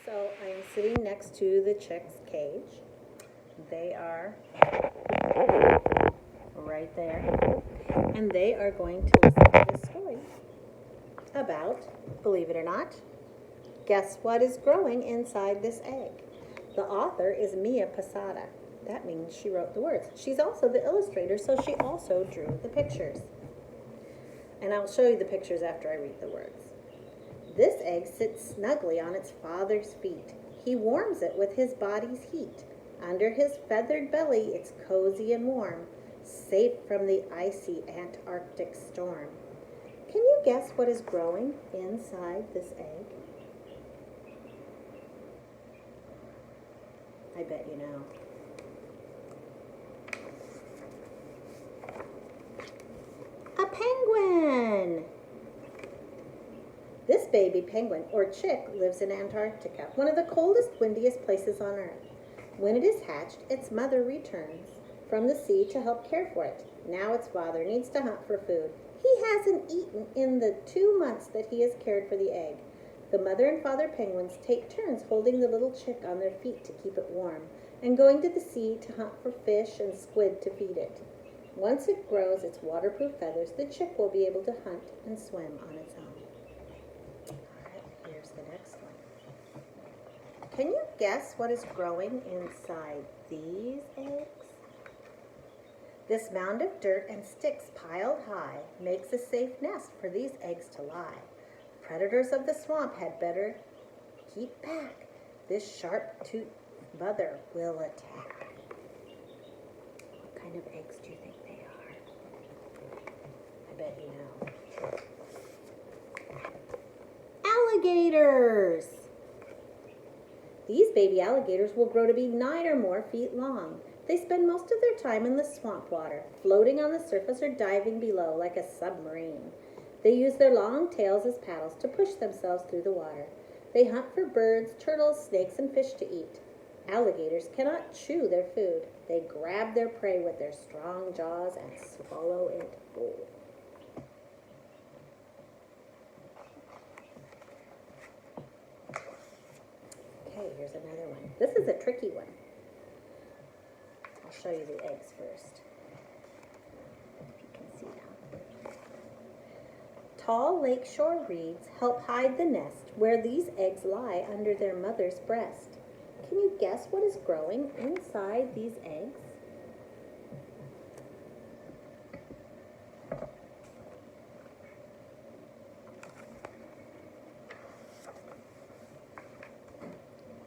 So I am sitting next to the chick's cage. They are right there. And they are going to listen to this story about, believe it or not, guess what is growing inside this egg? The author is Posada. That means she wrote the words. She's also the illustrator, so she also drew the pictures. And I'll show you the pictures after I read the words. This egg sits snugly on its father's feet. He warms it with his body's heat. Under his feathered belly, it's cozy and warm, safe from the icy Antarctic storm. Can you guess what is growing inside this egg? I bet you know. A penguin! This baby penguin, or chick, lives in Antarctica, one of the coldest, windiest places on Earth. When it is hatched, its mother returns from the sea to help care for it. Now its father needs to hunt for food. He hasn't eaten in the 2 months that he has cared for the egg. The mother and father penguins take turns holding the little chick on their feet to keep it warm, and going to the sea to hunt for fish and squid to feed it. Once it grows its waterproof feathers, the chick will be able to hunt and swim on its own. Here's the next one. Can you guess what is growing inside these eggs? This mound of dirt and sticks piled high makes a safe nest for these eggs to lie. Predators of the swamp had better keep back. This sharp-toothed mother will attack. What kind of eggs do you think they are? I bet you know. Alligators! These baby alligators will grow to be 9 or more feet long. They spend most of their time in the swamp water, floating on the surface or diving below like a submarine. They use their long tails as paddles to push themselves through the water. They hunt for birds, turtles, snakes, and fish to eat. Alligators cannot chew their food. They grab their prey with their strong jaws and swallow it whole. Okay, here's another one. This is a tricky one. I'll show you the eggs first. If you can see them. Tall lakeshore reeds help hide the nest where these eggs lie under their mother's breast. Can you guess what is growing inside these eggs?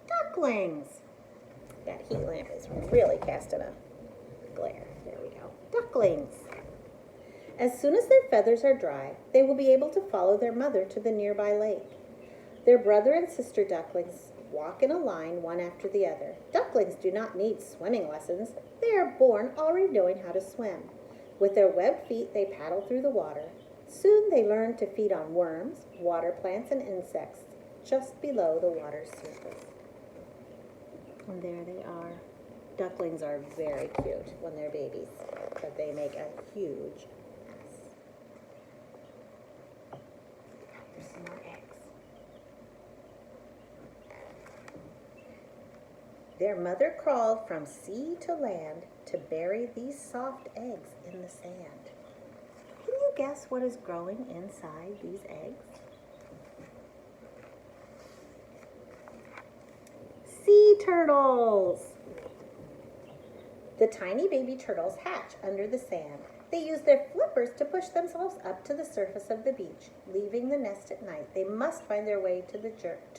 Ducklings! That heat lamp is really casting a glare. There we go. Ducklings! As soon as their feathers are dry, they will be able to follow their mother to the nearby lake. Their brother and sister ducklings walk in a line, one after the other. Ducklings do not need swimming lessons. They are born already knowing how to swim. With their webbed feet, they paddle through the water. Soon they learn to feed on worms, water plants, and insects just below the water's surface. And there they are. Ducklings are very cute when they're babies, but they make a huge mess. Here's some more eggs. Their mother crawled from sea to land to bury these soft eggs in the sand. Can you guess what is growing inside these eggs? Sea turtles! The tiny baby turtles hatch under the sand. They use their flippers to push themselves up to the surface of the beach. Leaving the nest at night, they must find their way to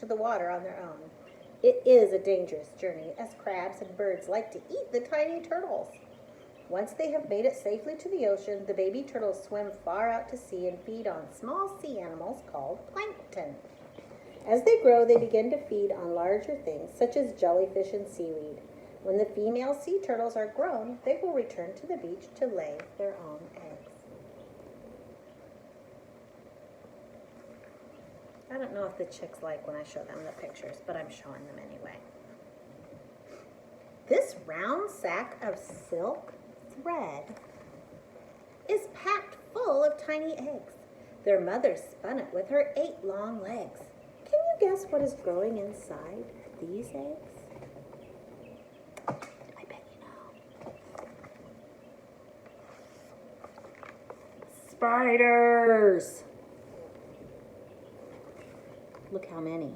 the water on their own. It is a dangerous journey, as crabs and birds like to eat the tiny turtles. Once they have made it safely to the ocean, the baby turtles swim far out to sea and feed on small sea animals called plankton. As they grow, they begin to feed on larger things, such as jellyfish and seaweed. When the female sea turtles are grown, they will return to the beach to lay their own eggs. I don't know if the chicks like when I show them the pictures, but I'm showing them anyway. This round sack of silk thread is packed full of tiny eggs. Their mother spun it with her 8 long legs. Can you guess what is growing inside these eggs? I bet you know. Spiders! Look how many.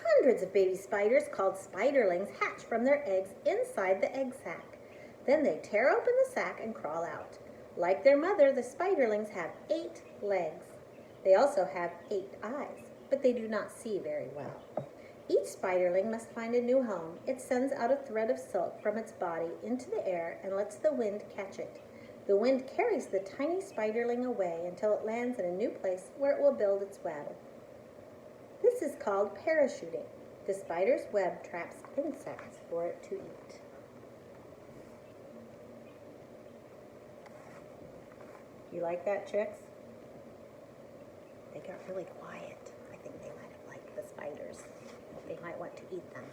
Hundreds of baby spiders called spiderlings hatch from their eggs inside the egg sac. Then they tear open the sac and crawl out. Like their mother, the spiderlings have 8 legs. They also have 8 eyes, but they do not see very well. Each spiderling must find a new home. It sends out a thread of silk from its body into the air and lets the wind catch it. The wind carries the tiny spiderling away until it lands in a new place where it will build its web. This is called parachuting. The spider's web traps insects for it to eat. You like that, chicks? They got really quiet. I think they might have liked the spiders. They might want to eat them.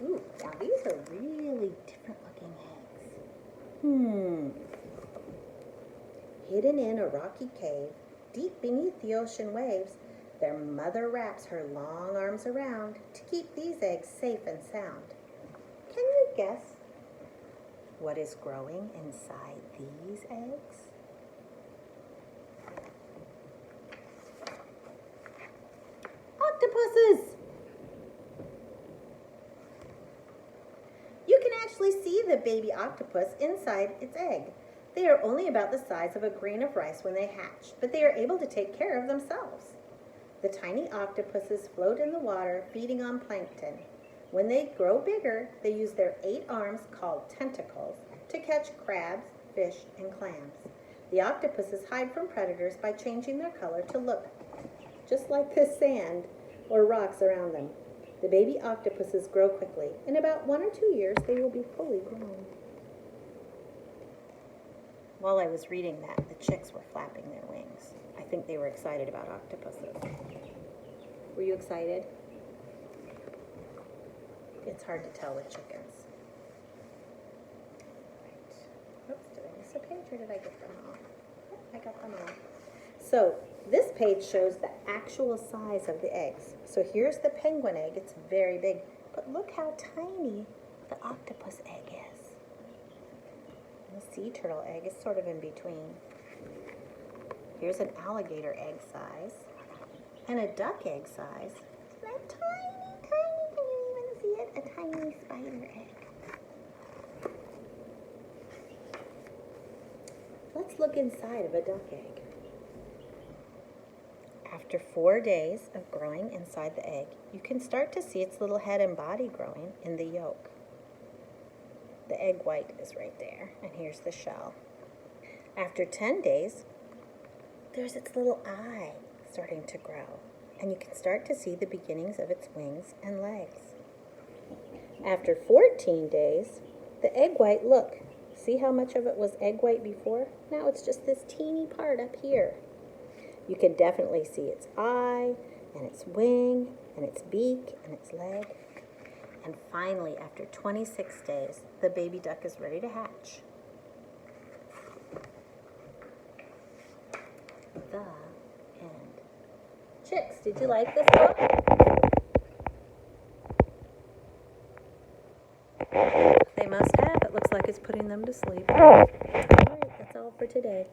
Ooh, now these are really different looking eggs. Hidden in a rocky cave, deep beneath the ocean waves, their mother wraps her long arms around to keep these eggs safe and sound. Can you guess what is growing inside these eggs? Octopuses! You can actually see the baby octopus inside its egg. They are only about the size of a grain of rice when they hatch, but they are able to take care of themselves. The tiny octopuses float in the water, feeding on plankton. When they grow bigger, they use their 8 arms, called tentacles, to catch crabs, fish, and clams. The octopuses hide from predators by changing their color to look just like the sand or rocks around them. The baby octopuses grow quickly. In about 1 or 2 years, they will be fully grown. While I was reading that, the chicks were flapping their wings. I think they were excited about octopuses. Were you excited? It's hard to tell with chickens. Right. Oops, did I miss a page or did I get them all? Yep, I got them all. So this page shows the actual size of the eggs. So here's the penguin egg. It's very big. But look how tiny the octopus egg is. And the sea turtle egg is sort of in between. Here's an alligator egg size and a duck egg size. And a tiny, tiny, can you even see it? A tiny spider egg. Let's look inside of a duck egg. After 4 days of growing inside the egg, you can start to see its little head and body growing in the yolk. The egg white is right there, and here's the shell. After 10 days, there's its little eye starting to grow, and you can start to see the beginnings of its wings and legs. After 14 days, the egg white, look, see how much of it was egg white before? Now it's just this teeny part up here. You can definitely see its eye, and its wing, and its beak, and its leg. And finally, after 26 days, the baby duck is ready to hatch. The end. Chicks, did you like this book? They must have. It looks like it's putting them to sleep. All right, that's all for today.